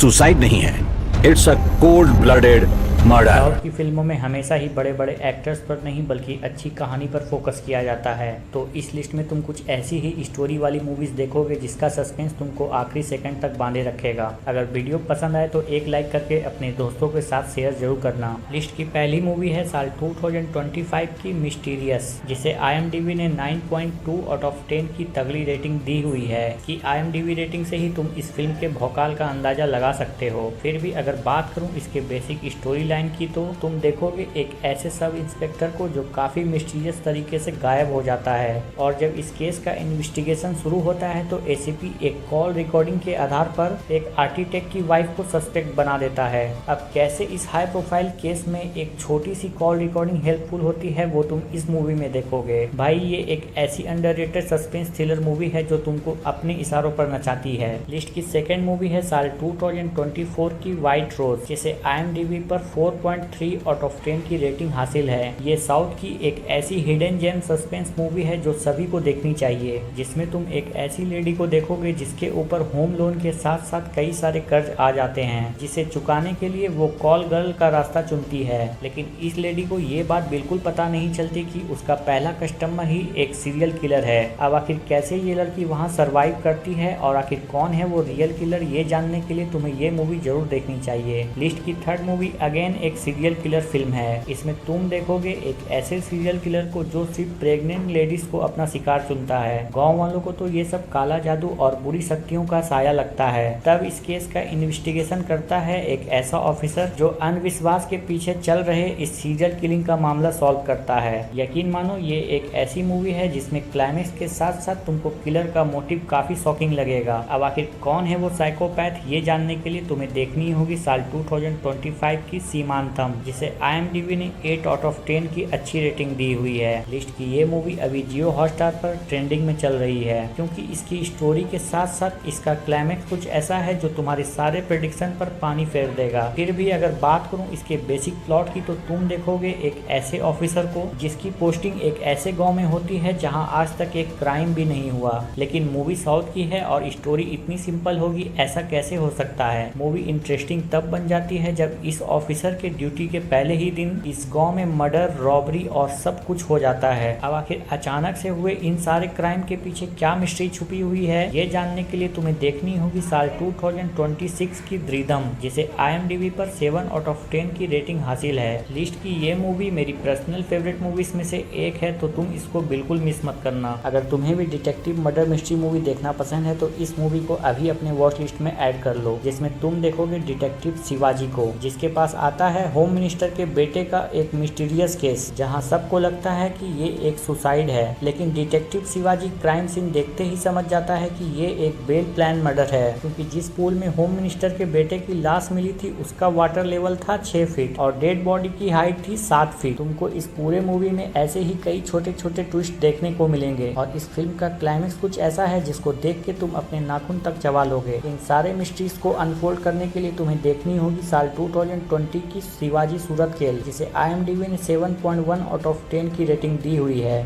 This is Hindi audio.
सुसाइड नहीं है, it's a cold blooded murder. South की फिल्मों में हमेशा ही बड़े बड़े एक्टर्स पर नहीं बल्कि अच्छी कहानी पर फोकस किया जाता है। तो इस लिस्ट में तुम कुछ ऐसी ही स्टोरी वाली मूवीज देखोगे जिसका सस्पेंस तुमको आखिरी सेकंड तक बांधे रखेगा। अगर वीडियो पसंद आए तो एक लाइक करके अपने दोस्तों के साथ शेयर जरूर करना। लिस्ट की पहली मूवी है साल 2025 की मिस्टीरियस, जिसे IMDb ने 9.2 आउट ऑफ 10 की तगड़ी रेटिंग दी हुई है। कि IMDb रेटिंग से ही तुम इस फिल्म के भौकाल का अंदाजा लगा सकते हो। फिर भी अगर बात करूं इसके बेसिक स्टोरी लाइन की तो तुम देखोगे एक ऐसे सब इंस्पेक्टर को जो काफी मिस्टीरियस तरीके से गायब हो जाता है, और जब इस केस का इन्वेस्टिगेशन शुरू होता है तो ACP एक कॉल रिकॉर्डिंग के आधार पर एक आर्किटेक्ट की वाइफ को सस्पेक्ट बना देता है। अब कैसे इस हाई प्रोफाइल केस में एक छोटी सी कॉल रिकॉर्डिंग हेल्पफुल होती है वो तुम इस मूवी में देखोगे। भाई ये एक ऐसी अंडररेटेड सस्पेंस थ्रिलर मूवी है जो तुमको अपने इशारों पर नचाती है। लिस्ट की सेकेंड मूवी है साल 2024 की व्हाइट रोज, जिसे IMDb पर 4.3 आउट ऑफ 10 की रेटिंग हासिल है। ये साउथ की एक ऐसी हिडन जेम सस्पेंस मूवी है जो सभी को देखनी चाहिए, जिसमें तुम एक ऐसी लेडी को देखोगे जिसके ऊपर होम लोन के साथ साथ कई सारे कर्ज आ जाते हैं, जिसे चुकाने के लिए वो कॉल गर्ल का रास्ता चुनती है। लेकिन इस लेडी को ये बात बिल्कुल पता नहीं चलती कि उसका पहला कस्टमर ही एक सीरियल किलर है। अब आखिर कैसे ये लड़की वहाँ सर्वाइव करती है और आखिर कौन है वो रियल किलर, ये जानने के लिए तुम्हें ये मूवी जरूर देखनी चाहिए। लिस्ट की थर्ड मूवी अगेन एक सीरियल किलर फिल्म है। इसमें तुम देखोगे एक ऐसे सीरियल किलर को जो सिर्फ प्रेग्नेंट लेडीज को अपना शिकार चुनता है। गांव वालों को तो ये सब काला जादू और बुरी शक्तियों का साया लगता है। तब इस केस का इन्वेस्टिगेशन करता है एक ऐसा ऑफिसर जो अंधविश्वास के पीछे चल रहे इस सीरियल किलिंग का मामला सॉल्व करता है। यकीन मानो ये एक ऐसी मूवी है जिसमें क्लाइमेक्स के साथ साथ तुमको किलर का मोटिव काफी शॉकिंग लगेगा। अब आखिर कौन है वो साइकोपैथ, ये जानने के लिए तुम्हें देखनी होगी साल 2025 की सीमांतम, जिसे IMDb ने 8 आउट ऑफ 10 की अच्छी रेटिंग दी हुई है। लिस्ट की ये मूवी अभी जियो हॉटस्टार पर ट्रेंडिंग में चल रही है, क्योंकि इसकी स्टोरी के साथ साथ इसका क्लाइमेक्स कुछ ऐसा है जो तुम्हारे सारे प्रेडिक्शन पर पानी फेर देगा। फिर भी अगर बात करूं इसके बेसिक प्लॉट की तो तुम देखोगे एक ऐसे ऑफिसर को जिसकी पोस्टिंग एक ऐसे गाँव में होती है जहाँ आज तक एक क्राइम भी नहीं हुआ, लेकिन मूवी साउथ की है और स्टोरी इतनी सिंपल होगी, ऐसा कैसे हो सकता है। मूवी इंटरेस्टिंग तब बन जाती है जब इस ऑफिसर के ड्यूटी के पहले ही दिन इस गांव में मर्डर, रॉबरी और सब कुछ हो जाता है। अब आखिर अचानक से हुए इन सारे क्राइम के पीछे क्या मिस्ट्री छुपी हुई है, ये जानने के लिए तुम्हें देखनी होगी साल 2026 की द्रिदम, जिसे IMDb पर 7 आउट ऑफ 10 की रेटिंग हासिल है। लिस्ट की ये मूवी मेरी पर्सनल फेवरेट मूवीज में से एक है, तो तुम इसको बिल्कुल मिस मत करना। अगर तुम्हें भी डिटेक्टिव मर्डर मिस्ट्री मूवी देखना पसंद है तो इस मूवी को अभी अपने वॉच लिस्ट में ऐड कर लो, जिसमें तुम देखोगे डिटेक्टिव शिवाजी को, जिसके पास आता है होम मिनिस्टर के बेटे का एक मिस्टीरियस केस, जहां सबको लगता है कि ये एक सुसाइड है, लेकिन डिटेक्टिव शिवाजी क्राइम सीन देखते ही समझ जाता है कि ये एक वेल प्लान मर्डर है, क्योंकि जिस पूल में होम मिनिस्टर के बेटे की लाश मिली थी उसका वाटर लेवल था 6 फीट और डेड बॉडी की हाइट थी 7 फीट। तुमको इस पूरे मूवी में ऐसे ही कई छोटे छोटे ट्विस्ट देखने को मिलेंगे, और इस फिल्म का क्लाइमेक्स कुछ ऐसा है जिसको देख के तुम अपने नाखून तक चबा लोगे। इन सारे मिस्ट्रीज को अनफोल्ड करने के लिए तुम्हें देखनी होगी साल 2020 की शिवाजी सूरत खेल, जिसे IMDb ने 7.1 आउट ऑफ 10 की रेटिंग दी हुई है।